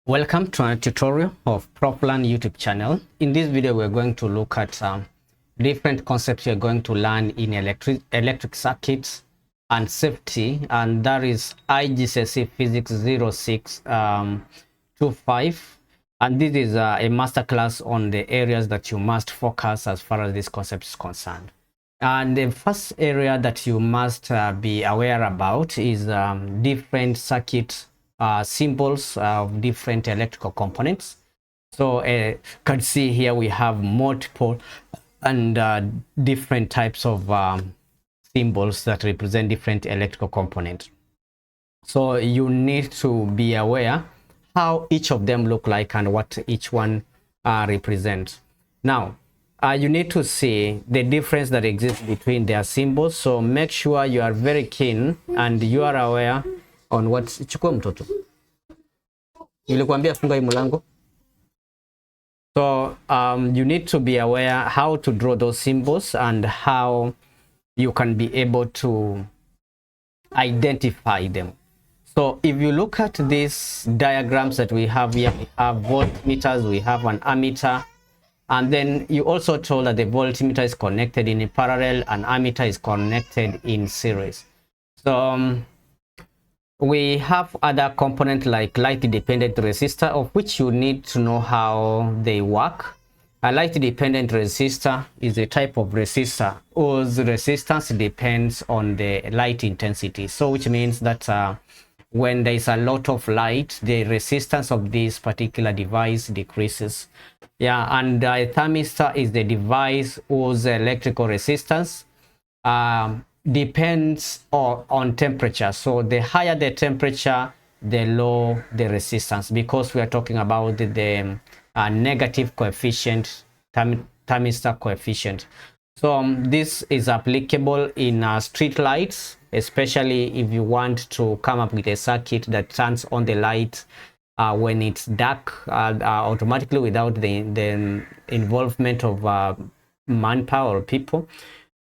Welcome to a tutorial of ProfLearn YouTube channel. In this video, we're going to look at different concepts you're going to learn in electric circuits and safety, and that is Igcse Physics 0625. And this is a masterclass on the areas that you must focus as far as this concept is concerned. And the first area that you must be aware about is different circuit symbols of different electrical components. So you can see here we have multiple and different types of symbols that represent different electrical components. So you need to be aware how each of them look like and what each one represents. Now, you need to see the difference that exists between their symbols. So make sure you are very keen and you are aware on what. Chukua mtoto. Nilikwambia funga hii mlango. So you need to be aware how to draw those symbols and how you can be able to identify them. So if you look at these diagrams that we have here, we have voltmeters, we have an ammeter, and then you also told that the voltmeter is connected in parallel and ammeter is connected in series. So we have other components like light dependent resistor, of which you need to know how they work. A light dependent resistor is a type of resistor whose resistance depends on the light intensity. So which means that when there is a lot of light, the resistance of this particular device decreases. Yeah, and a thermistor is the device whose electrical resistance depends on temperature. So the higher the temperature, the lower the resistance, because we are talking about the negative coefficient, thermistor coefficient. So this is applicable in street lights, especially if you want to come up with a circuit that turns on the light when it's dark automatically without the involvement of manpower or people.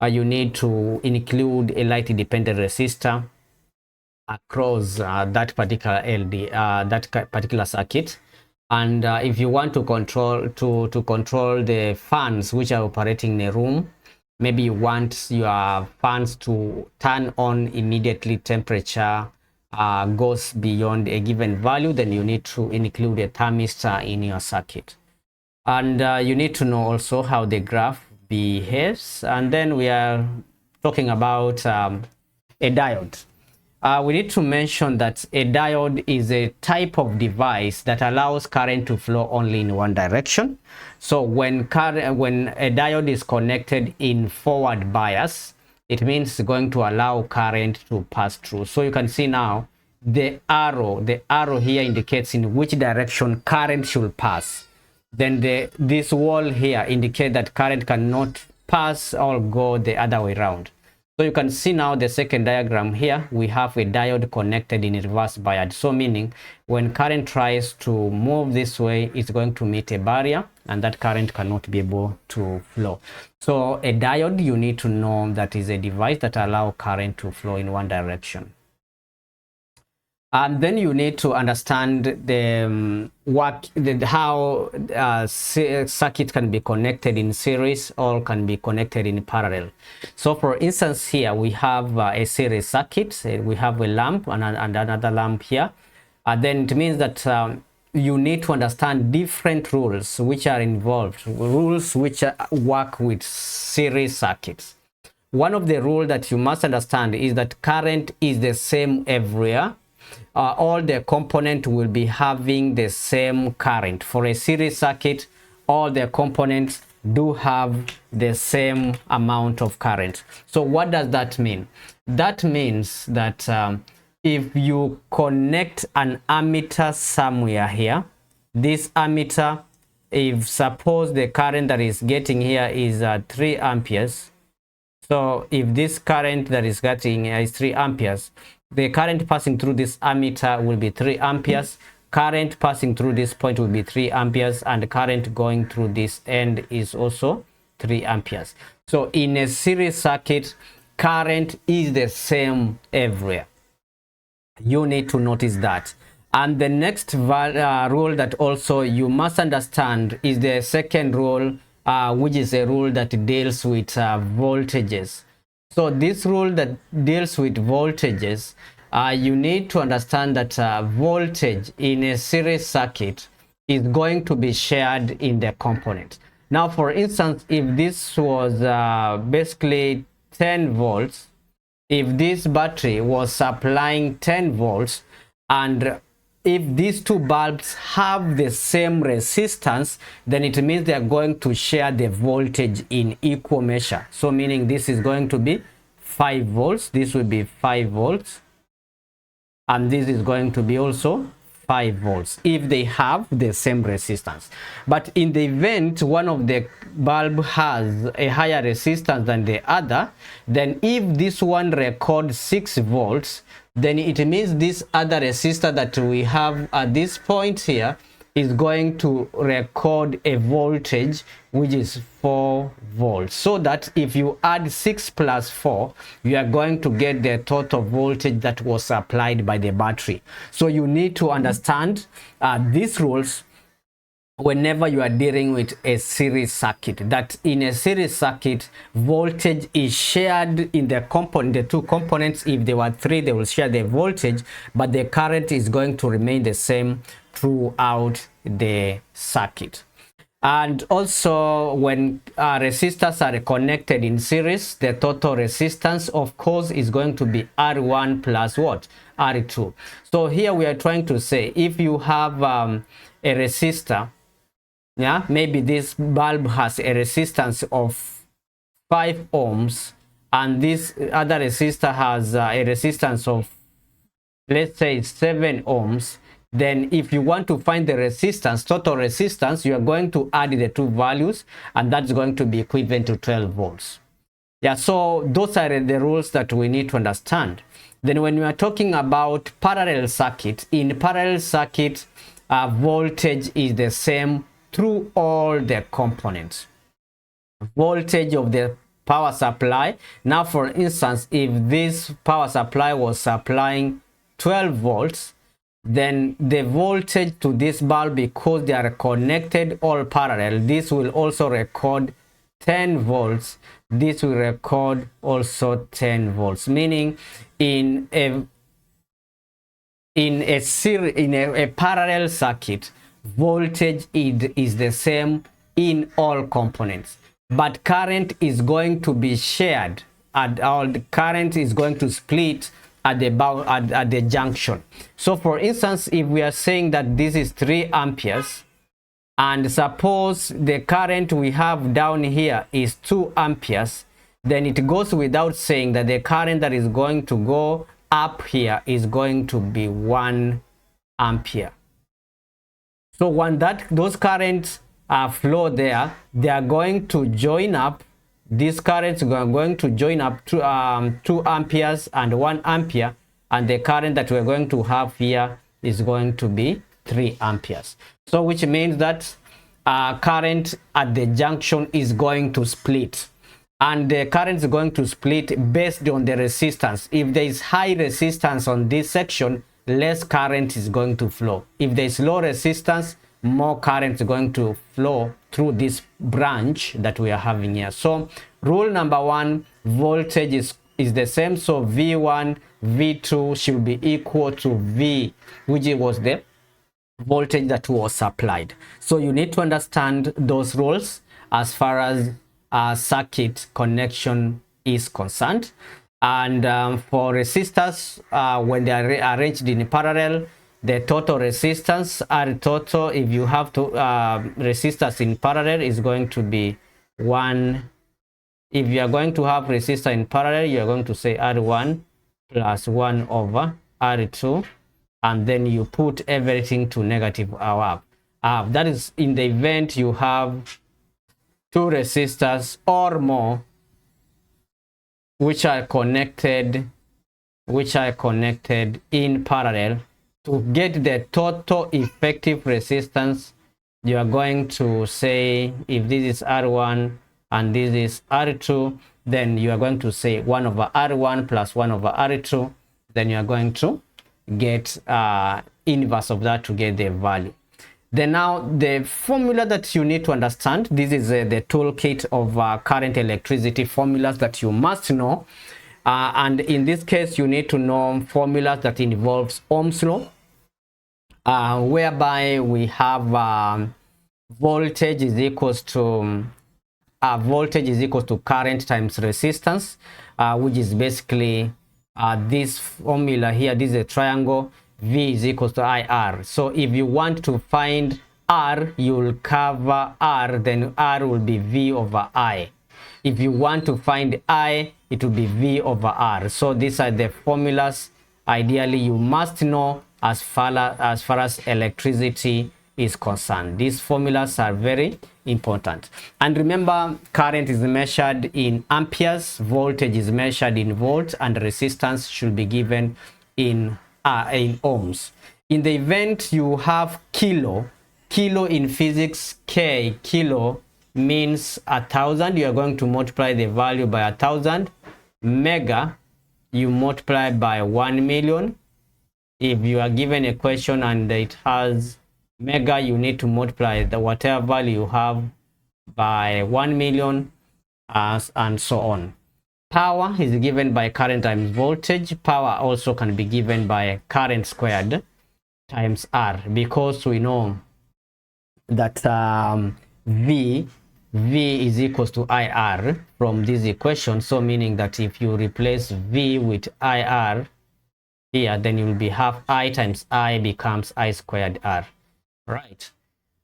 You need to include a light dependent resistor across that particular that particular circuit. And if you want to control the fans which are operating in a room, maybe you want your fans to turn on immediately, temperature goes beyond a given value, then you need to include a thermistor in your circuit. And you need to know also how the graph behaves. And then we are talking about a diode. We need to mention that a diode is a type of device that allows current to flow only in one direction. So when a diode is connected in forward bias, it means it's going to allow current to pass through. So you can see now the arrow here indicates in which direction current should pass. Then this wall here indicates that current cannot pass or go the other way around. So you can see now the second diagram here, we have a diode connected in reverse bias. So meaning when current tries to move this way, it's going to meet a barrier and that current cannot be able to flow. So a diode, you need to know that is a device that allows current to flow in one direction. And then you need to understand the how circuit can be connected in series or can be connected in parallel. So for instance, here we have a series circuit. We have a lamp and another lamp here. Then it means that you need to understand different rules which are involved, rules which work with series circuits. One of the rules that you must understand is that current is the same everywhere. All the components will be having the same current. For a series circuit, all the components do have the same amount of current. So what does that mean? That means that if you connect an ammeter somewhere here, this ammeter, if suppose the current that is getting here is 3 amperes, so if this current that is getting is 3 amperes, the current passing through this ammeter will be 3 amperes. Current passing through this point will be 3 amperes, and current going through this end is also 3 amperes. So in a series circuit, current is the same everywhere. You need to notice that. And the next rule that also you must understand is the second rule, which is a rule that deals with voltages. So this rule that deals with voltages, you need to understand that voltage in a series circuit is going to be shared in the components. Now, for instance, if this was basically 10 volts, if this battery was supplying 10 volts, and if these two bulbs have the same resistance, then it means they are going to share the voltage in equal measure. So meaning this is going to be 5 volts, this will be 5 volts, and this is going to be also 5 volts if they have the same resistance. But in the event one of the bulb has a higher resistance than the other, then if this one records 6 volts, then it means this other resistor that we have at this point here is going to record a voltage which is 4 volts, so that if you add 6 plus 4, you are going to get the total voltage that was applied by the battery. So you need to understand these rules whenever you are dealing with a series circuit, that in a series circuit, voltage is shared in the component, the two components. If there were 3, they will share the voltage, but the current is going to remain the same throughout the circuit. And also, when resistors are connected in series, the total resistance, of course, is going to be R1 plus what? R2. So here we are trying to say, if you have a resistor, yeah, maybe this bulb has a resistance of 5 ohms, and this other resistor has a resistance of, let's say, 7 ohms. Then if you want to find the resistance, total resistance, you are going to add the two values, and that's going to be equivalent to 12 volts. Yeah, so those are the rules that we need to understand. Then when we are talking about parallel circuit, in parallel circuit, voltage is the same through all the components. Voltage of the power supply. Now, for instance, if this power supply was supplying 12 volts, then the voltage to this bulb, because they are connected all parallel, this will also record 10 volts. This will record also 10 volts, meaning in a parallel circuit, voltage is the same in all components, but current is going to be shared, and the current is going to split at the junction. So for instance, if we are saying that this is 3 amperes, and suppose the current we have down here is 2 amperes, then it goes without saying that the current that is going to go up here is going to be 1 ampere. So when those currents flow there, they are going to join up. These currents are going to join up to 2 amperes and 1 ampere, and the current that we're going to have here is going to be 3 amperes. So which means that current at the junction is going to split, and the current is going to split based on the resistance. If there is high resistance on this section, less current is going to flow. If there is low resistance, more current is going to flow through this branch that we are having here. So rule number 1, voltage is the same. So V1, V2 should be equal to V, which was the voltage that was supplied. So you need to understand those rules as far as circuit connection is concerned. And for resistors, when they are arranged in parallel, the total resistance, R total, if you have to resistors in parallel, is going to be 1. If you are going to have resistor in parallel, you are going to say R1 plus 1 over R2, and then you put everything to negative R. That is in the event you have 2 resistors or more which are connected in parallel. To get the total effective resistance, you are going to say, if this is R1 and this is R2, then you are going to say 1 over R1 plus 1 over R2. Then you are going to get inverse of that to get the value. Then now the formula that you need to understand, this is the toolkit of current electricity formulas that you must know. And in this case, you need to know formulas that involves Ohm's law, whereby we have voltage is equals to current times resistance, which is basically this formula here. This is a triangle. V is equals to IR. So if you want to find R, you'll cover R, then R will be V over I. If you want to find I, it will be V over R. So these are the formulas ideally you must know as far as electricity is concerned. These formulas are very important. And remember, current is measured in amperes, voltage is measured in volts, and resistance should be given in ohms. In the event you have kilo in physics, kilo means 1,000. You are going to multiply the value by 1,000. Mega, you multiply by 1 million. If you are given a question and it has mega, you need to multiply the whatever value you have by 1 million, and so on. Power is given by current times voltage. Power also can be given by current squared times R, because we know that V is equals to IR from this equation. So meaning that if you replace V with IR here, then you will be half I times I becomes I squared R, right?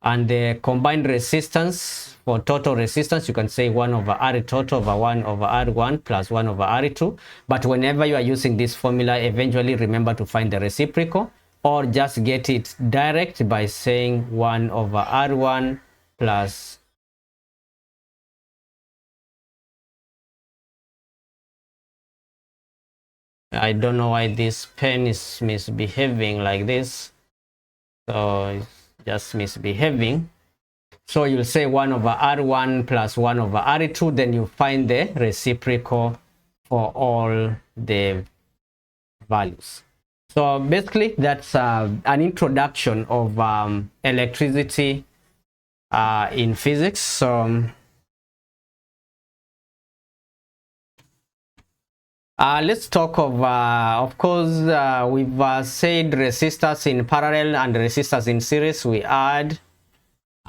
And the combined resistance, for total resistance, you can say 1 over R total over 1 over R1 plus 1 over R2. But whenever you are using this formula, eventually remember to find the reciprocal, or just get it direct by saying 1 over R1 plus I don't know why this pen is misbehaving like this. So it's just misbehaving. So you'll say 1 over R1 plus 1 over R2, then you find the reciprocal for all the values. So basically that's an introduction of electricity in physics. So let's talk of course, we've said resistors in parallel and resistors in series we add.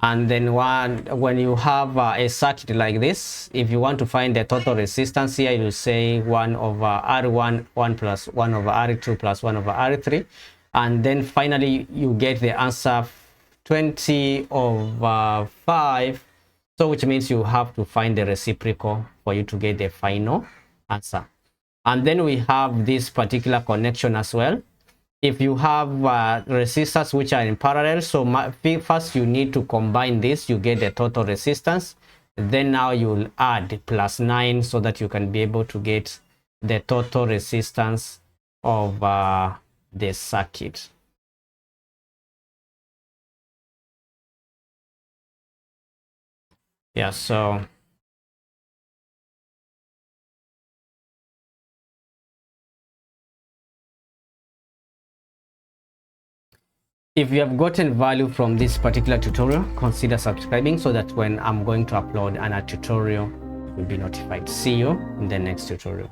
And then when you have a circuit like this, if you want to find the total resistance here, you say 1 over R1, 1 plus 1 over R2 plus 1 over R3. And then finally, you get the answer 20 over 5. So which means you have to find the reciprocal for you to get the final answer. And then we have this particular connection as well. If you have resistors which are in parallel, so first you need to combine this, you get the total resistance. Then now you'll add plus 9 so that you can be able to get the total resistance of the circuit. Yeah, so if you have gotten value from this particular tutorial, consider subscribing so that when I'm going to upload another tutorial, you'll be notified. See you in the next tutorial.